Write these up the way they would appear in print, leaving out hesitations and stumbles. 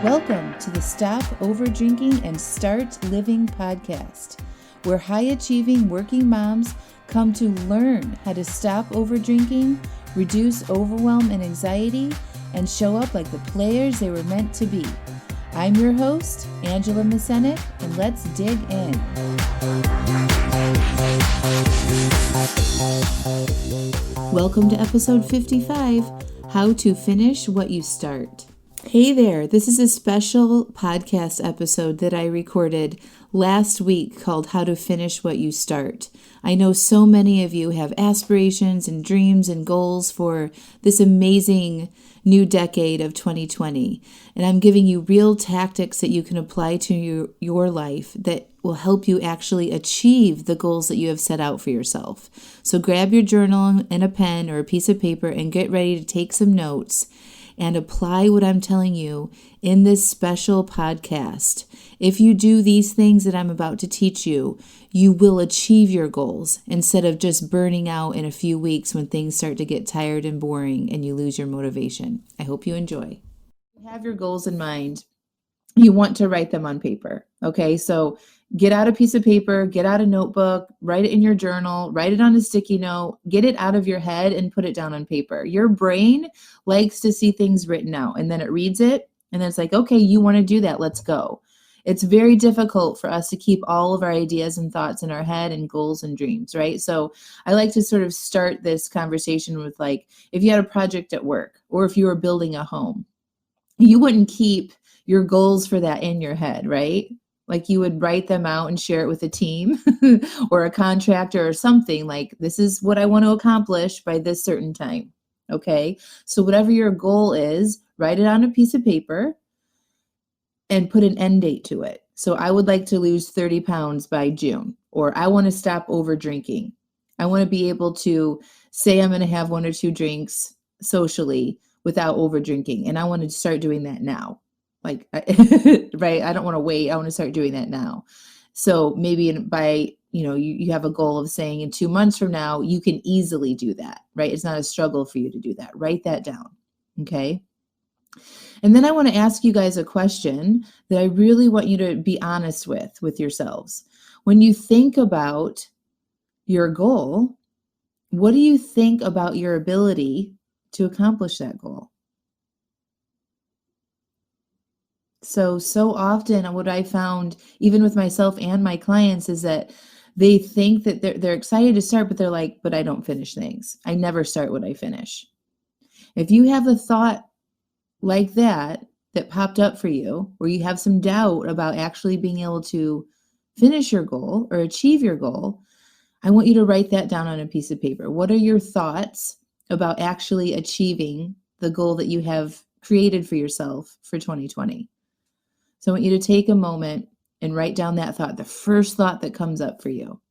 Welcome to the Stop Overdrinking and Start Living podcast, where high-achieving working moms come to learn how to stop overdrinking, reduce overwhelm and anxiety, and show up like the players they were meant to be. I'm your host, Angela Mascenik, and let's dig in. Welcome to episode 55, How to Finish What You Start. Hey there, this is a special podcast episode that I recorded last week called How to Finish What You Start. I know so many of you have aspirations and dreams and goals for this amazing new decade of 2020, and I'm giving you real tactics that you can apply to your life that will help you actually achieve the goals that you have set out for yourself. So grab your journal and a pen or a piece of paper and get ready to take some notes and apply what I'm telling you in this special podcast. If you do these things that I'm about to teach you, you will achieve your goals instead of just burning out in a few weeks when things start to get tired and boring and you lose your motivation. I hope you enjoy. Have your goals in mind. You want to write them on paper. Okay, so get out a piece of paper, get out a notebook, write it in your journal, write it on a sticky note, get it out of your head and put it down on paper. Your brain likes to see things written out, and then it reads it and then it's like, okay, you want to do that, let's go. It's very difficult for us to keep all of our ideas and thoughts in our head and goals and dreams, right? So I like to sort of start this conversation with, like, if you had a project at work or if you were building a home, you wouldn't keep your goals for that in your head, right? Like, you would write them out and share it with a team or a contractor or something, like, this is what I want to accomplish by this certain time. Okay. So whatever your goal is, write it on a piece of paper and put an end date to it. So I would like to lose 30 pounds by June, or I want to stop over drinking. I want to be able to say I'm going to have one or two drinks socially without over drinking. And I want to start doing that now. Like, right. I don't want to wait. I want to start doing that now. So maybe you have a goal of saying in 2 months from now, you can easily do that, right? It's not a struggle for you to do that. Write that down. Okay. And then I want to ask you guys a question that I really want you to be honest with yourselves. When you think about your goal, what do you think about your ability to accomplish that goal? So often what I found, even with myself and my clients, is that they think that they're excited to start, but they're like, but I don't finish things. I never start what I finish. If you have a thought like that popped up for you, or you have some doubt about actually being able to finish your goal or achieve your goal, I want you to write that down on a piece of paper. What are your thoughts about actually achieving the goal that you have created for yourself for 2020? So I want you to take a moment and write down that thought, the first thought that comes up for you.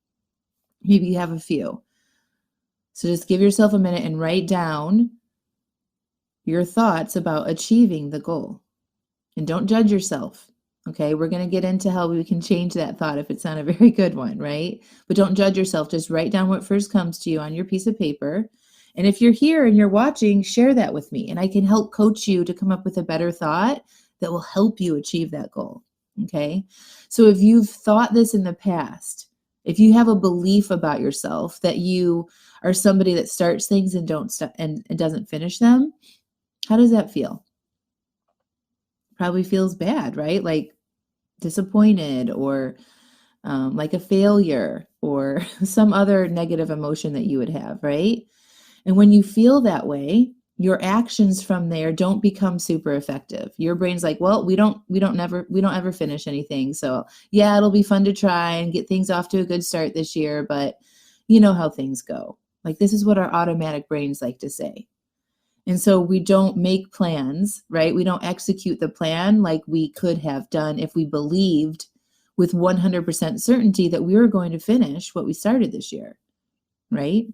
Maybe you have a few. So just give yourself a minute and write down your thoughts about achieving the goal. And don't judge yourself. Okay, we're going to get into how we can change that thought if it's not a very good one, right? But don't judge yourself. Just write down what first comes to you on your piece of paper. And if you're here and you're watching, share that with me, and I can help coach you to come up with a better thought that will help you achieve that goal. Okay, so if you've thought this in the past, if you have a belief about yourself that you are somebody that starts things and doesn't finish them, how does that feel? Probably feels bad, right? Like disappointed, or like a failure, or some other negative emotion that you would have, right? And when you feel that way, your actions from there don't become super effective. Your brain's like, well, we don't ever finish anything. So yeah, it'll be fun to try and get things off to a good start this year, but you know how things go. Like, this is what our automatic brains like to say. And so we don't make plans, right? We don't execute the plan like we could have done if we believed with 100% certainty that we were going to finish what we started this year, right?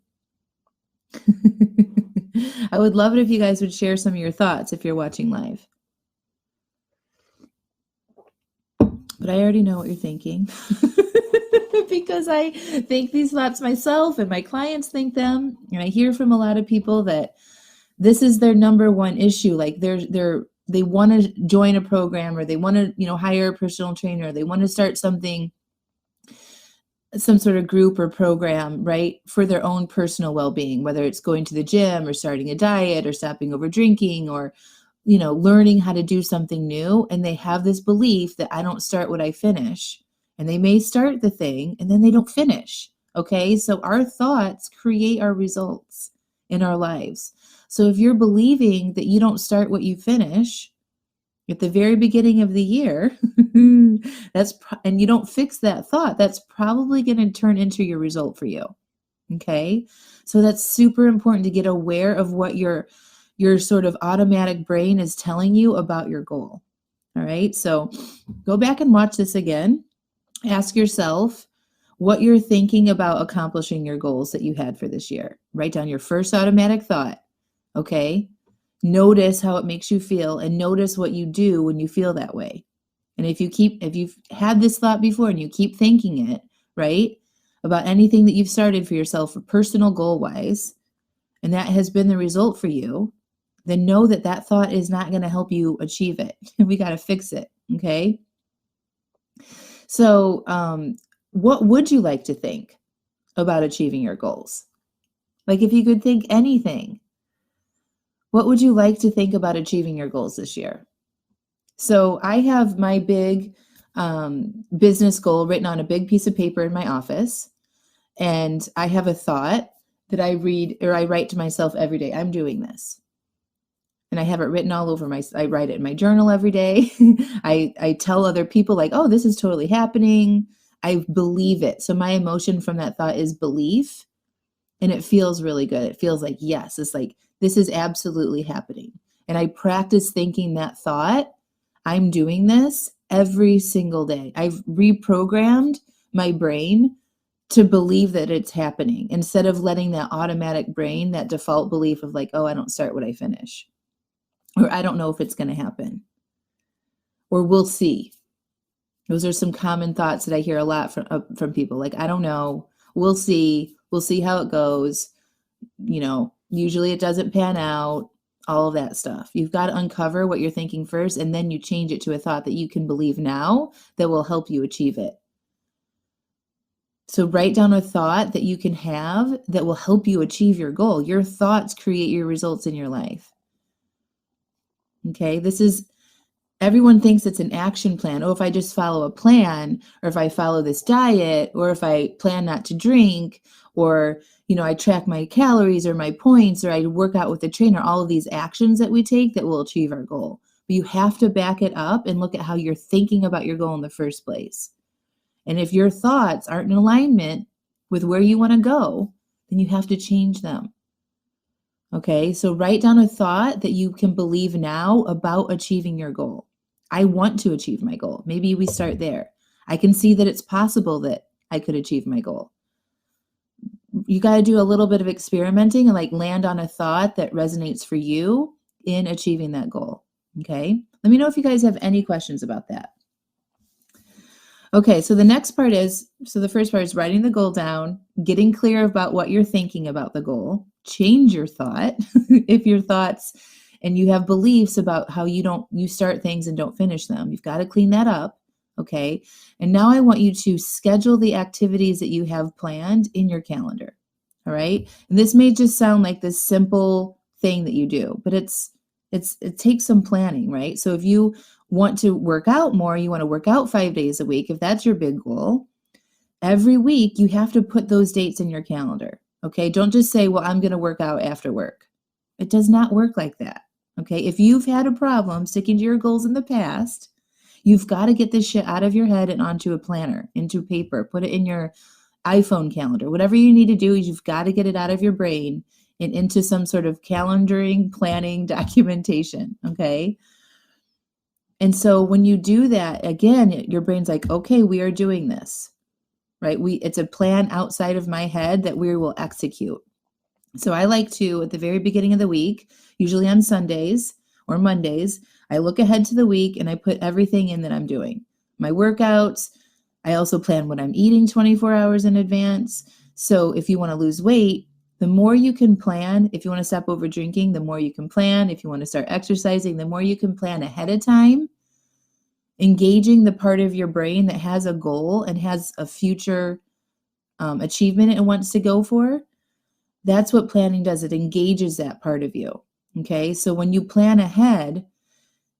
I would love it if you guys would share some of your thoughts if you're watching live. But I already know what you're thinking because I think these thoughts myself, and my clients think them. And I hear from a lot of people that this is their number one issue. Like, they're they want to join a program, or they want to, hire a personal trainer, they want to start something, some sort of group or program, right, for their own personal well-being, whether it's going to the gym or starting a diet or stopping over drinking or, learning how to do something new. And they have this belief that I don't start what I finish. And they may start the thing and then they don't finish. Okay. So our thoughts create our results in our lives. So if you're believing that you don't start what you finish at the very beginning of the year, and you don't fix that thought, that's probably going to turn into your result for you. Okay. So that's super important to get aware of what your sort of automatic brain is telling you about your goal. All right. So go back and watch this again. Ask yourself what you're thinking about accomplishing your goals that you had for this year. Write down your first automatic thought. Okay. Notice how it makes you feel and notice what you do when you feel that way. And if you've had this thought before and you keep thinking it, right, about anything that you've started for yourself for personal goal wise, and that has been the result for you, then know that that thought is not going to help you achieve it. We got to fix it. Okay. So, what would you like to think about achieving your goals? Like if you could think anything, what would you like to think about achieving your goals this year? So I have my big business goal written on a big piece of paper in my office. And I have a thought that I write to myself every day. I'm doing this. And I have it written all over I write it in my journal every day. I tell other people like, oh, this is totally happening. I believe it. So my emotion from that thought is belief. And it feels really good. It feels like, yes, it's like, this is absolutely happening. And I practice thinking that thought, I'm doing this every single day. I've reprogrammed my brain to believe that it's happening instead of letting that automatic brain, that default belief of like, oh, I don't start what I finish, or I don't know if it's going to happen, or we'll see. Those are some common thoughts that I hear a lot from people. Like, I don't know, we'll see how it goes. Usually it doesn't pan out, all of that stuff. You've got to uncover what you're thinking first, and then you change it to a thought that you can believe now that will help you achieve it. So write down a thought that you can have that will help you achieve your goal. Your thoughts create your results in your life. Okay, everyone thinks it's an action plan. Oh, if I just follow a plan, or if I follow this diet, or if I plan not to drink, or, I track my calories or my points, or I work out with a trainer, all of these actions that we take that will achieve our goal. But you have to back it up and look at how you're thinking about your goal in the first place. And if your thoughts aren't in alignment with where you want to go, then you have to change them. Okay, so write down a thought that you can believe now about achieving your goal. I want to achieve my goal. Maybe we start there. I can see that it's possible that I could achieve my goal. You got to do a little bit of experimenting and like land on a thought that resonates for you in achieving that goal. Okay, let me know if you guys have any questions about that. Okay, so the first part is writing the goal down, getting clear about what you're thinking about the goal, change your thought. If your thoughts and you have beliefs about how you start things and don't finish them, you've got to clean that up. Okay, and now I want you to schedule the activities that you have planned in your calendar. All right, and this may just sound like this simple thing that you do, but it takes some planning, right? So if you want to work out more, you want to work out 5 days a week, if that's your big goal, every week you have to put those dates in your calendar. Okay, don't just say, well, I'm going to work out after work. It does not work like that. Okay, if you've had a problem sticking to your goals in the past, you've got to get this shit out of your head and onto a planner, into paper, put it in your iPhone calendar. Whatever you need to do is you've got to get it out of your brain and into some sort of calendaring, planning, documentation. Okay. And so when you do that, again, your brain's like, okay, we are doing this, right? It's a plan outside of my head that we will execute. So I like to, at the very beginning of the week, usually on Sundays or Mondays, I look ahead to the week and I put everything in that I'm doing. My workouts. I also plan what I'm eating 24 hours in advance. So if you want to lose weight, The more you can plan, if you want to stop over drinking, the more you can plan. If you want to start exercising, the more you can plan ahead of time, engaging the part of your brain that has a goal and has a future achievement it wants to go for. That's what planning does. It engages that part of you. Okay. So when you plan ahead,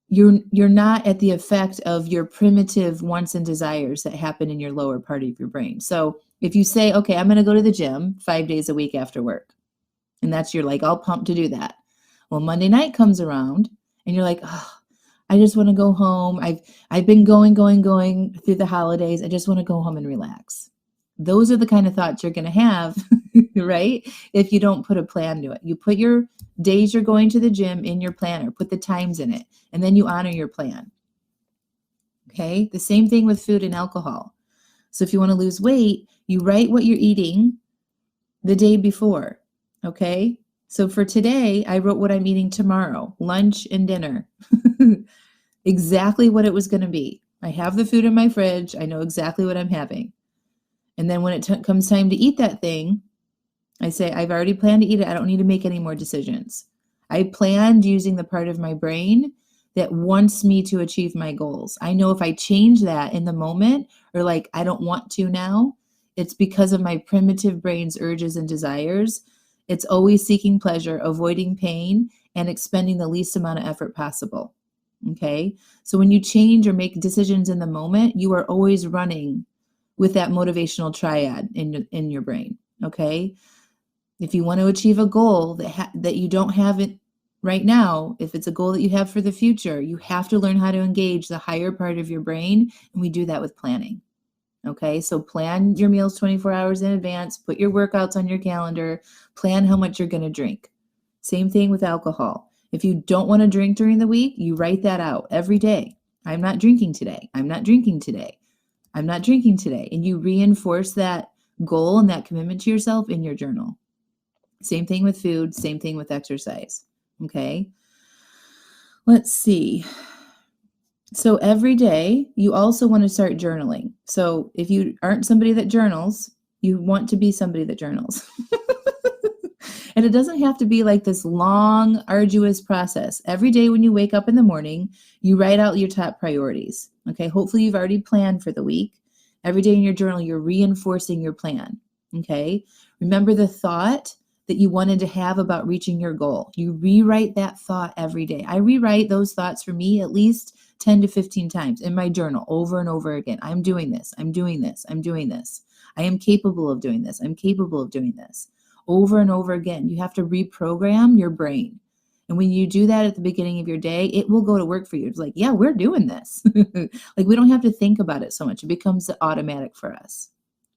you're not at the effect of your primitive wants and desires that happen in your lower part of your brain. So if you say, okay, I'm going to go to the gym 5 days a week after work, and that's you're like all pumped to do that. Well, Monday night comes around and you're like, oh, I just want to go home. I've been going through the holidays. I just want to go home and relax. Those are the kind of thoughts you're going to have, right? If you don't put a plan to it. You put your days you're going to the gym in your planner, put the times in it, and then you honor your plan. Okay? The same thing with food and alcohol. So if you want to lose weight, you write what you're eating the day before. Okay? So for today, I wrote what I'm eating tomorrow, lunch and dinner. Exactly what it was going to be. I have the food in my fridge. I know exactly what I'm having. And then when it comes time to eat that thing, I say, I've already planned to eat it. I don't need to make any more decisions. I planned using the part of my brain that wants me to achieve my goals. I know if I change that in the moment or like, I don't want to now, it's because of my primitive brain's urges and desires. It's always seeking pleasure, avoiding pain, and expending the least amount of effort possible. Okay. So when you change or make decisions in the moment, you are always running with that motivational triad in your brain. Okay. If you want to achieve a goal that you don't have it right now, if it's a goal that you have for the future, you have to learn how to engage the higher part of your brain. And we do that with planning. Okay. So plan your meals 24 hours in advance, put your workouts on your calendar, plan how much you're going to drink. Same thing with alcohol. If you don't want to drink during the week, you write that out every day. I'm not drinking today. I'm not drinking today. I'm not drinking today. And you reinforce that goal and that commitment to yourself in your journal. Same thing with food, same thing with exercise. Okay. Let's see. So every day you also want to start journaling. So if you aren't somebody that journals, you want to be somebody that journals. And it doesn't have to be like this long, arduous process. Every day when you wake up in the morning, you write out your top priorities. Okay. Hopefully you've already planned for the week. Every day in your journal, you're reinforcing your plan. Okay. Remember the thought that you wanted to have about reaching your goal. You rewrite that thought every day. I rewrite those thoughts for me at least 10 to 15 times in my journal over and over again. I'm doing this. I'm doing this. I'm doing this. I am capable of doing this. I'm capable of doing this. Over and over again. You have to reprogram your brain. And when you do that at the beginning of your day, it will go to work for you. It's like, yeah, we're doing this. Like we don't have to think about it so much. It becomes automatic for us,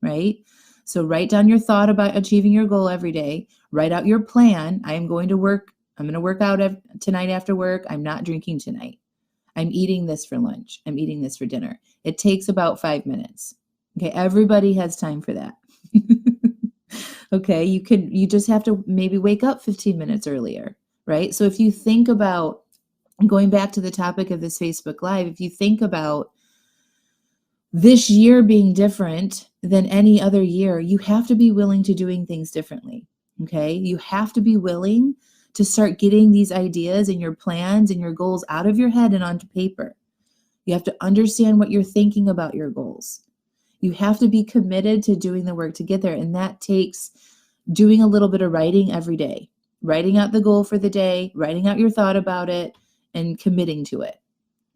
right? So write down your thought about achieving your goal every day. Write out your plan. I'm going to work out tonight after work. I'm not drinking tonight. I'm eating this for lunch. I'm eating this for dinner. It takes about 5 minutes. Okay. Everybody has time for that. Okay. You just have to maybe wake up 15 minutes earlier, right? So if you think about going back to the topic of this Facebook Live, if you think about this year being different than any other year, you have to be willing to doing things differently. Okay. You have to be willing to start getting these ideas and your plans and your goals out of your head and onto paper. You have to understand what you're thinking about your goals. You have to be committed to doing the work to get there. And that takes doing a little bit of writing every day, writing out the goal for the day, writing out your thought about it, and committing to it.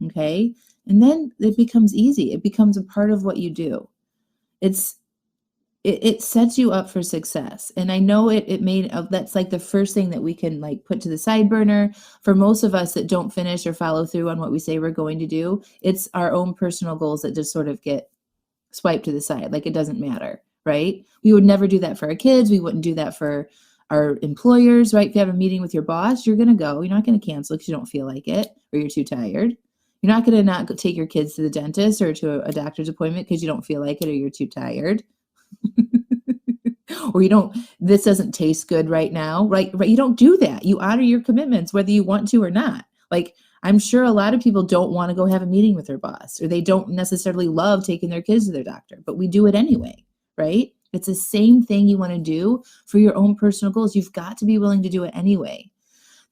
Okay. And then it becomes easy. It becomes a part of what you do. It sets you up for success. And I know that's like the first thing that we can like put to the side burner. For most of us that don't finish or follow through on what we say we're going to do, it's our own personal goals that just sort of get swiped to the side. Like it doesn't matter, right? We would never do that for our kids. We wouldn't do that for our employers, right? If you have a meeting with your boss, you're going to go. You're not going to cancel because you don't feel like it or you're too tired. You're not going to not go take your kids to the dentist or to a doctor's appointment because you don't feel like it or you're too tired. Or this doesn't taste good right now, right? You don't do that. You honor your commitments, whether you want to or not. Like I'm sure a lot of people don't want to go have a meeting with their boss, or they don't necessarily love taking their kids to their doctor, but we do it anyway, right? It's the same thing you want to do for your own personal goals. You've got to be willing to do it anyway.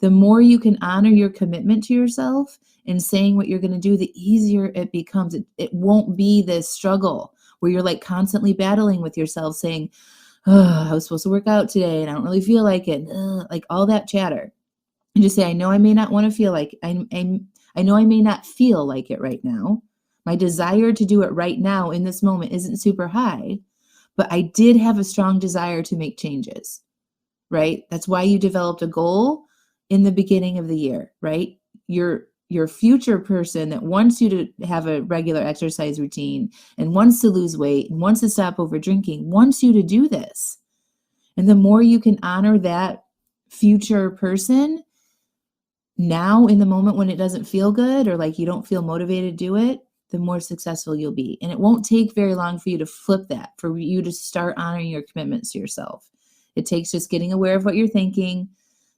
The more you can honor your commitment to yourself and saying what you're going to do, the easier it becomes. It won't be this struggle where you're like constantly battling with yourself saying, oh, I was supposed to work out today and I don't really feel like it. Like all that chatter. And just say, I know I may not want to feel like I know I may not feel like it right now. My desire to do it right now in this moment isn't super high, but I did have a strong desire to make changes, right? That's why you developed a goal in the beginning of the year, right? Your future person that wants you to have a regular exercise routine and wants to lose weight and wants to stop over drinking, wants you to do this. And the more you can honor that future person now in the moment when it doesn't feel good or like you don't feel motivated to do it, the more successful you'll be. And it won't take very long for you to flip that, for you to start honoring your commitments to yourself. It takes just getting aware of what you're thinking,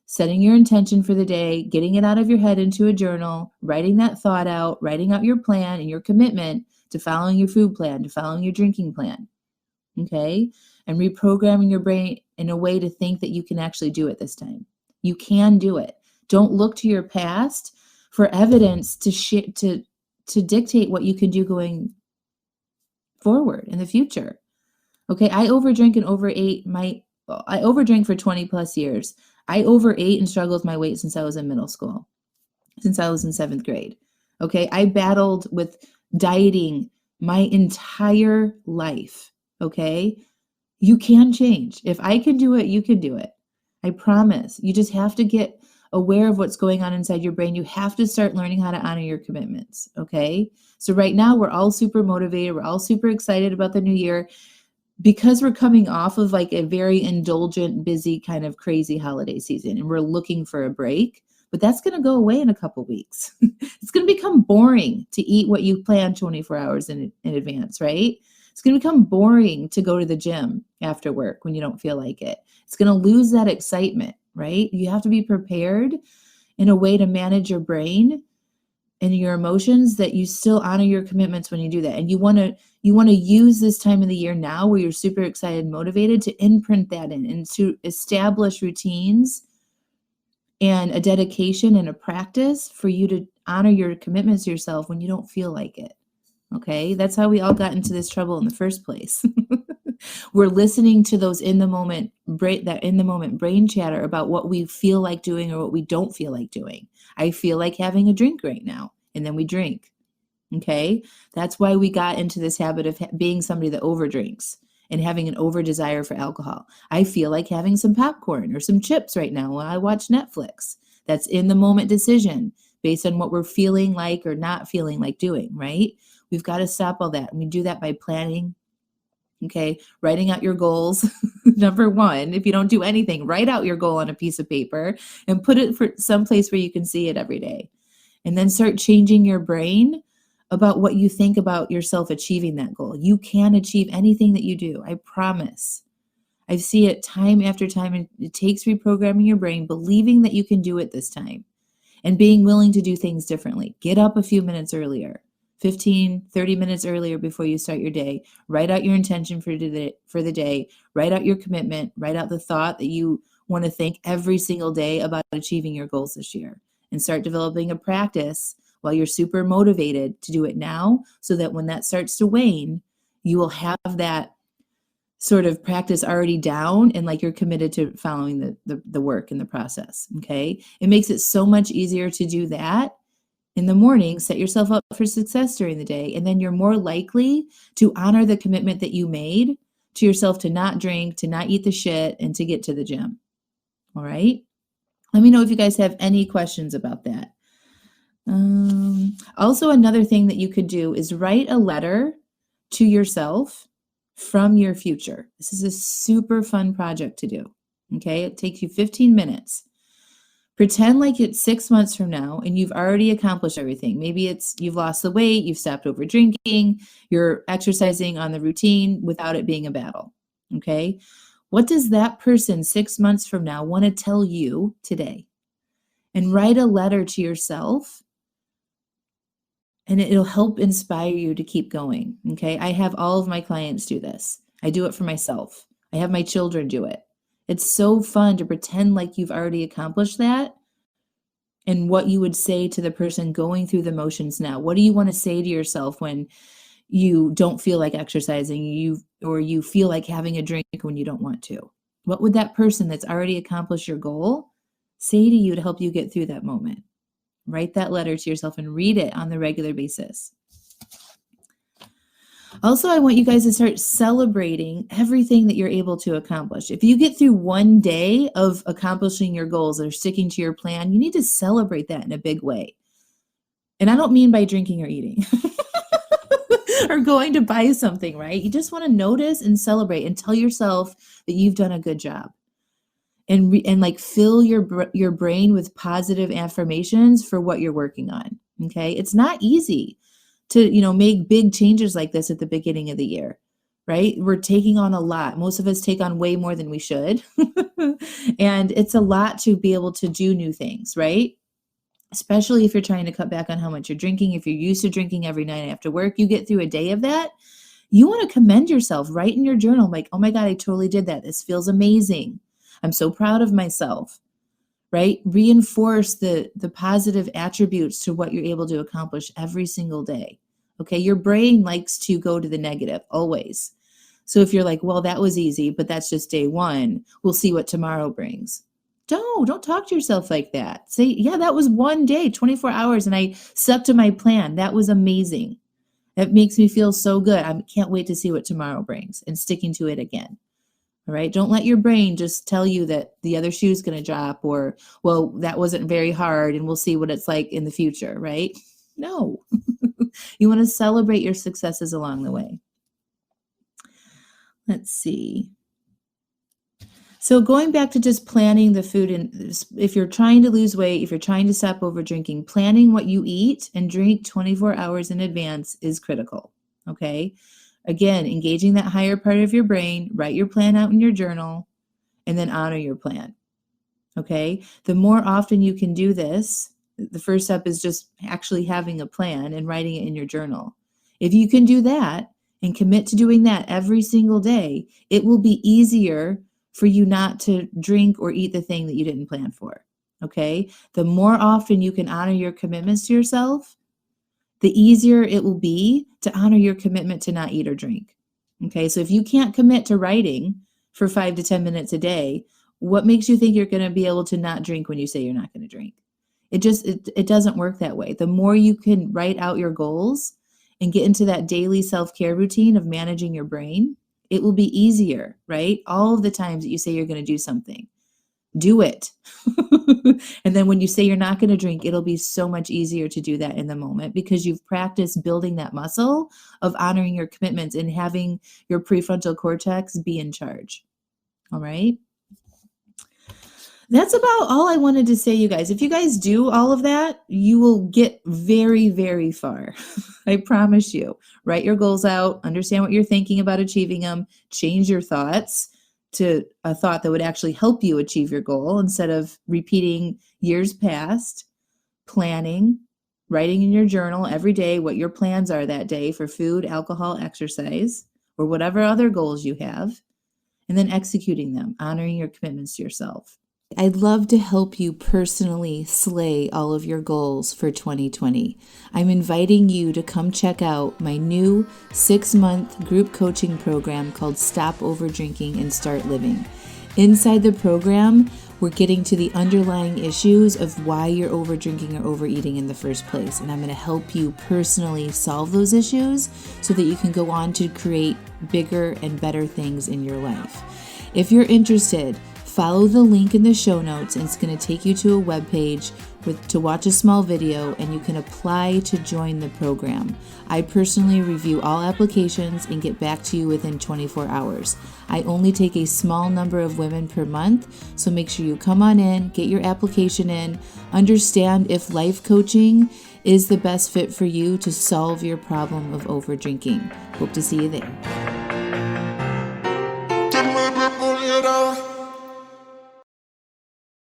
setting your intention for the day, getting it out of your head into a journal, writing that thought out, writing out your plan and your commitment to following your food plan, to following your drinking plan. Okay? And reprogramming your brain in a way to think that you can actually do it this time. You can do it. Don't look to your past for evidence to dictate what you can do going forward in the future. Okay, I overdrink and overate I overdrank for 20 plus years. I overate and struggled with my weight since I was in middle school, since I was in 7th grade. Okay, I battled with dieting my entire life. Okay, you can change. If I can do it, you can do it. I promise. You just have to get aware of what's going on inside your brain. You have to start learning how to honor your commitments. Okay, so right now we're all super motivated. We're all super excited about the new year, because we're coming off of like a very indulgent, busy, kind of crazy holiday season, and we're looking for a break, but that's going to go away in a couple weeks. It's going to become boring to eat what you plan 24 hours in advance, right? It's going to become boring to go to the gym after work when you don't feel like it. It's going to lose that excitement, right? You have to be prepared in a way to manage your brain and your emotions that you still honor your commitments when you do that. And you want to use this time of the year now where you're super excited and motivated to imprint that in and to establish routines and a dedication and a practice for you to honor your commitments to yourself when you don't feel like it. Okay, that's how we all got into this trouble in the first place. We're listening to those in the moment brain chatter about what we feel like doing or what we don't feel like doing. I feel like having a drink right now, and then we drink. Okay, that's why we got into this habit of being somebody that overdrinks and having an over desire for alcohol. I feel like having some popcorn or some chips right now while I watch Netflix. That's in the moment decision based on what we're feeling like or not feeling like doing, right? We've got to stop all that. And we do that by planning. Okay, writing out your goals. Number one, if you don't do anything, write out your goal on a piece of paper and put it for someplace where you can see it every day. And then start changing your brain about what you think about yourself achieving that goal. You can achieve anything that you do. I promise. I see it time after time. And it takes reprogramming your brain, believing that you can do it this time and being willing to do things differently. Get up a few minutes earlier. 15, 30 minutes earlier before you start your day. Write out your intention for the day. Write out your commitment. Write out the thought that you want to think every single day about achieving your goals this year. And start developing a practice while you're super motivated to do it now, so that when that starts to wane, you will have that sort of practice already down and like you're committed to following the work and the process. Okay. It makes it so much easier to do that in the morning. Set yourself up for success during the day. And then you're more likely to honor the commitment that you made to yourself to not drink, to not eat the shit, and to get to the gym. All right. Let me know if you guys have any questions about that. Also, another thing that you could do is write a letter to yourself from your future. This is a super fun project to do. Okay. It takes you 15 minutes. Pretend like it's 6 months from now and you've already accomplished everything. Maybe it's you've lost the weight, you've stopped over drinking, you're exercising on the routine without it being a battle. Okay. What does that person 6 months from now want to tell you today? And write a letter to yourself, and it'll help inspire you to keep going. Okay. I have all of my clients do this. I do it for myself. I have my children do it. It's so fun to pretend like you've already accomplished that, and what you would say to the person going through the motions now. What do you want to say to yourself when you don't feel like exercising, or you feel like having a drink when you don't want to? What would that person that's already accomplished your goal say to you to help you get through that moment? Write that letter to yourself and read it on the regular basis. Also, I want you guys to start celebrating everything that you're able to accomplish. If you get through one day of accomplishing your goals or sticking to your plan, you need to celebrate that in a big way. And I don't mean by drinking or eating or going to buy something, right? You just want to notice and celebrate and tell yourself that you've done a good job. And like fill your brain with positive affirmations for what you're working on. Okay? It's not easy to, make big changes like this at the beginning of the year, right? We're taking on a lot. Most of us take on way more than we should. And it's a lot to be able to do new things, right? Especially if you're trying to cut back on how much you're drinking. If you're used to drinking every night after work, you get through a day of that. You want to commend yourself. Write in your journal, like, oh my God, I totally did that. This feels amazing. I'm so proud of myself, right? Reinforce the positive attributes to what you're able to accomplish every single day. Okay. Your brain likes to go to the negative always. So if you're like, well, that was easy, but that's just day one, we'll see what tomorrow brings. Don't talk to yourself like that. Say, yeah, that was one day, 24 hours, and I stuck to my plan. That was amazing. That makes me feel so good. I can't wait to see what tomorrow brings, and sticking to it again. All right. Don't let your brain just tell you that the other shoe is going to drop, or, well, that wasn't very hard and we'll see what it's like in the future. Right? No, you want to celebrate your successes along the way. Let's see. So going back to just planning the food, and if you're trying to lose weight, if you're trying to stop over drinking, planning what you eat and drink 24 hours in advance is critical. Okay. Again, engaging that higher part of your brain, write your plan out in your journal, and then honor your plan. Okay. The more often you can do this, the first step is just actually having a plan and writing it in your journal. If you can do that and commit to doing that every single day, it will be easier for you not to drink or eat the thing that you didn't plan for. Okay. The more often you can honor your commitments to yourself, the easier it will be to honor your commitment to not eat or drink. Okay. So if you can't commit to writing for 5 to 10 minutes a day, what makes you think you're going to be able to not drink when you say you're not going to drink? It doesn't work that way. The more you can write out your goals and get into that daily self-care routine of managing your brain, it will be easier, right? All of the times that you say you're going to do something, do it. And then when you say you're not going to drink, it'll be so much easier to do that in the moment because you've practiced building that muscle of honoring your commitments and having your prefrontal cortex be in charge. All right. That's about all I wanted to say, you guys. If you guys do all of that, you will get very, very far. I promise you. Write your goals out, understand what you're thinking about achieving them, change your thoughts to a thought that would actually help you achieve your goal instead of repeating years past, planning, writing in your journal every day what your plans are that day for food, alcohol, exercise, or whatever other goals you have, and then executing them, honoring your commitments to yourself. I'd love to help you personally slay all of your goals for 2020. I'm inviting you to come check out my new 6-month group coaching program called Stop Over Drinking and Start Living. Inside the program, we're getting to the underlying issues of why you're over drinking or overeating in the first place. And I'm going to help you personally solve those issues so that you can go on to create bigger and better things in your life. If you're interested, follow the link in the show notes, and it's going to take you to a webpage to watch a small video, and you can apply to join the program. I personally review all applications and get back to you within 24 hours. I only take a small number of women per month, so make sure you come on in, get your application in, understand if life coaching is the best fit for you to solve your problem of over drinking. Hope to see you there.